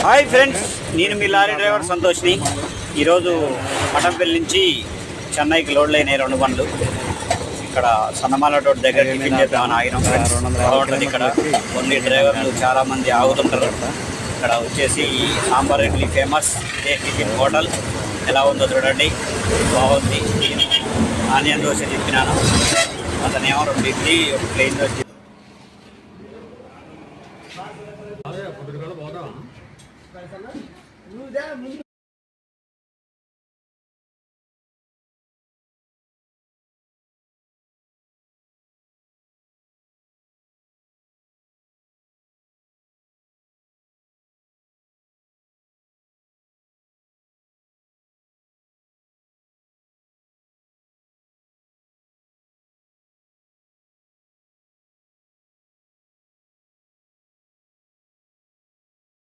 Hi friends, నేను మీ lorry driver సంతోష్ని. ఈరోజు మఠంపల్లి నుంచి చెన్నైకి లోడ్లు అయినాయి 2 బండ్లు. ఇక్కడ సన్నమాల రోడ్ దగ్గర టిఫిన్ చేద్దామని ఆగినాం. బాగుంటుంది ఇక్కడ. కొన్ని డ్రైవర్లు చాలామంది ఆగుతుంటారు. ఇక్కడ వచ్చేసి సాంబార్ ఇడ్లీ ఫేమస్. ఇదే టిఫిన్ హోటల్. ఎలా ఉందో చూడండి, బాగుంది. ఆనియన్ దోశ చెప్పినాను, అతనేమో 2 ఇడ్లీ 1 ప్లెయిన్ దోశ.